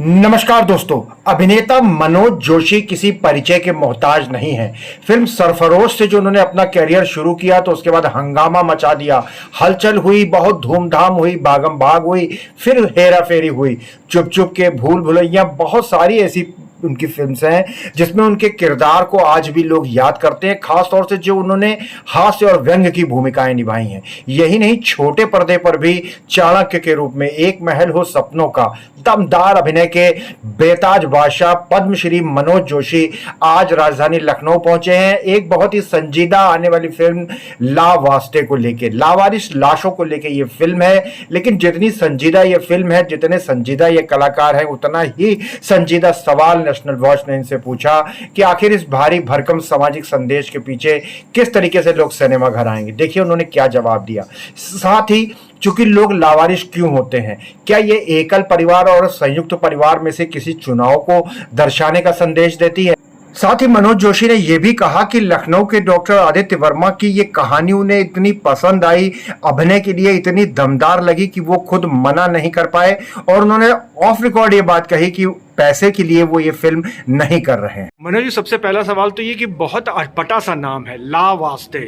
नमस्कार दोस्तों। अभिनेता मनोज जोशी किसी परिचय के मोहताज नहीं है। फिल्म सरफरोश से जो उन्होंने अपना करियर शुरू किया तो उसके बाद हंगामा मचा दिया, हलचल हुई, बहुत धूमधाम हुई, भागम भाग हुई, फिर हेरा फेरी हुई, चुप चुप के, भूल भुलैया, बहुत सारी ऐसी उनकी फिल्म्स हैं जिसमें उनके किरदार को आज भी लोग याद करते हैं, खास तौर से जो उन्होंने हास्य और व्यंग्य की भूमिकाएं निभाई हैं। यही नहीं, छोटे पर्दे पर भी चाणक्य के रूप में, एक महल हो सपनों का, दमदार अभिनय के बेताज बादशाह पद्मश्री मनोज जोशी आज राजधानी लखनऊ पहुंचे हैं। एक बहुत ही संजीदा आने वाली फिल्म ला वास्ते को लेके, लावारिस लाशों को लेके ये फिल्म है। लेकिन जितनी संजीदा ये फिल्म है, जितने संजीदा ये कलाकार हैं, उतना ही संजीदा सवाल नेशनल वॉच ने इनसे पूछा कि आखिर इस भारी भरकम सामाजिक संदेश के पीछे किस तरीके से लोग सिनेमा घर आएंगे। देखिए उन्होंने क्या जवाब दिया। साथ ही चूंकि लोग लावारिस क्यों होते हैं, क्या ये एकल परिवार और संयुक्त परिवार में से किसी चुनाव को दर्शाने का संदेश देती है। साथ ही मनोज जोशी ने यह भी कहा कि लखनऊ के डॉक्टर आदित्य वर्मा की ये कहानी उन्हें इतनी पसंद आई, अभिनय के लिए इतनी दमदार लगी कि वो खुद मना नहीं कर पाए, और उन्होंने ऑफ रिकॉर्ड ये बात कही कि पैसे के लिए वो ये फिल्म नहीं कर रहे हैं। मनोज जी, सबसे पहला सवाल तो ये कि बहुत अटपटा सा नाम है, ला वास्ते,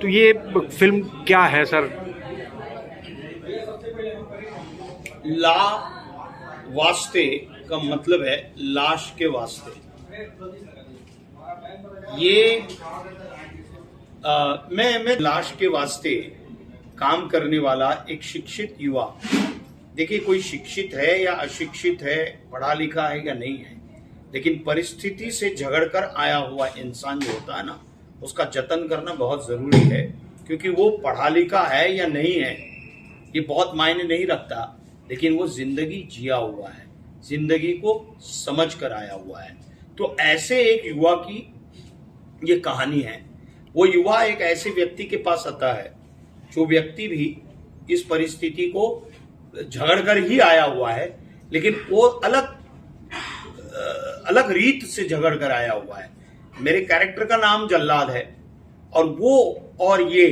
तो ये फिल्म क्या है सर? ला वास्ते का मतलब है लाश के वास्ते। ये मैं लाश के वास्ते काम करने वाला एक शिक्षित युवा। देखिए, कोई शिक्षित है या अशिक्षित है, पढ़ा लिखा है या नहीं है, लेकिन परिस्थिति से झगड़कर आया हुआ इंसान जो होता है ना, उसका जतन करना बहुत जरूरी है। क्योंकि वो पढ़ा लिखा है या नहीं है ये बहुत मायने नहीं रखता, लेकिन वो जिंदगी जिया हुआ है, जिंदगी को समझ कर आया हुआ है। तो ऐसे एक युवा की ये कहानी है। वो युवा एक ऐसे व्यक्ति के पास आता है जो व्यक्ति भी इस परिस्थिति को झगड़ कर ही आया हुआ है, लेकिन वो अलग रीत से झगड़ कर आया हुआ है। मेरे कैरेक्टर का नाम जल्लाद है, और वो और ये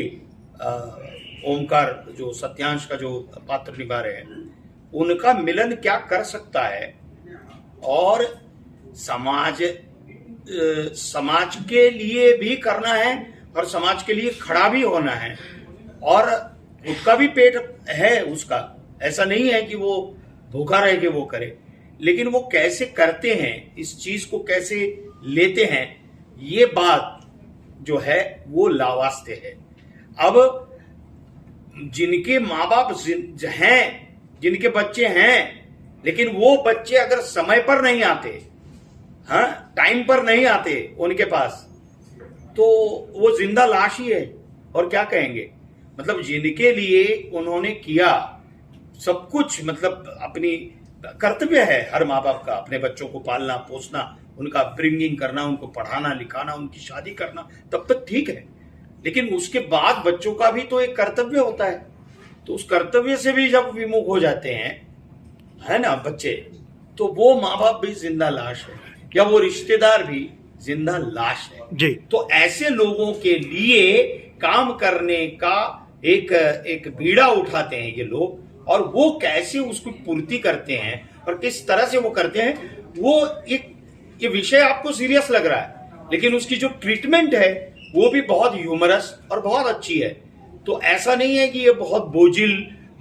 ओमकार जो सत्यांश का जो पात्र निभा रहे हैं, उनका मिलन क्या कर सकता है, और समाज के लिए भी करना है और समाज के लिए खड़ा भी होना है, और उसका भी पेट है उसका। ऐसा नहीं है कि वो भूखा रह के वो करे, लेकिन वो कैसे करते हैं, इस चीज को कैसे लेते हैं, ये बात जो है वो लावास्ते है। अब जिनके माँ बाप हैं, जिनके बच्चे हैं, लेकिन वो बच्चे अगर समय पर नहीं आते, हाँ, टाइम पर नहीं आते उनके पास, तो वो जिंदा लाश ही है। और क्या कहेंगे, मतलब जिनके लिए उन्होंने किया सब कुछ, मतलब अपनी कर्तव्य है हर माँ बाप का, अपने बच्चों को पालना पोसना, उनका अपब्रिंगिंग करना, उनको पढ़ाना लिखाना, उनकी शादी करना, तब तक ठीक है। लेकिन उसके बाद बच्चों का भी तो एक कर्तव्य होता है। तो उस कर्तव्य से भी जब विमुख हो जाते हैं, है ना, बच्चे, तो वो माँ बाप भी जिंदा लाश है, या वो रिश्तेदार भी जिंदा लाश है जी। तो ऐसे लोगों के लिए काम करने का एक बीड़ा उठाते हैं ये लोग, और वो कैसे उसकी पूर्ति करते हैं और किस तरह से वो करते हैं, वो ये विषय आपको सीरियस लग रहा है, लेकिन उसकी जो ट्रीटमेंट है वो भी बहुत ह्यूमरस और बहुत अच्छी है। तो ऐसा नहीं है कि ये बहुत बोझिल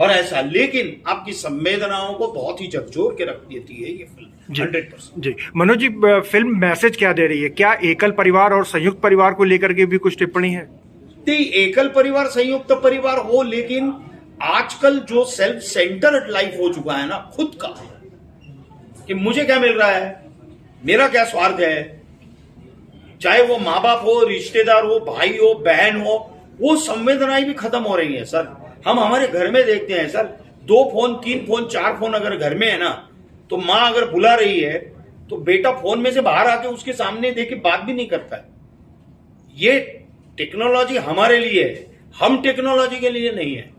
और ऐसा, लेकिन आपकी संवेदनाओं को बहुत ही झकझोर के रख देती है ये फिल्म 100%। जी मनोज जी, फिल्म मैसेज क्या दे रही है? क्या एकल परिवार और संयुक्त परिवार को लेकर के भी कुछ टिप्पणी है? नहीं, एकल परिवार संयुक्त परिवार हो, लेकिन आजकल जो सेल्फ सेंटर्ड लाइफ हो चुका है ना, खुद का, कि मुझे क्या मिल रहा है, मेरा क्या स्वार्थ है, चाहे वो माँ बाप हो, रिश्तेदार हो, भाई हो, बहन हो, वो संवेदनाएं भी खत्म हो रही है सर। हम हमारे घर में देखते हैं सर, 2 फोन 3 फोन 4 फोन अगर घर में है ना, तो माँ अगर बुला रही है तो बेटा फोन में से बाहर आके उसके सामने देखे बात भी नहीं करता है। ये टेक्नोलॉजी हमारे लिए है, हम टेक्नोलॉजी के लिए नहीं है।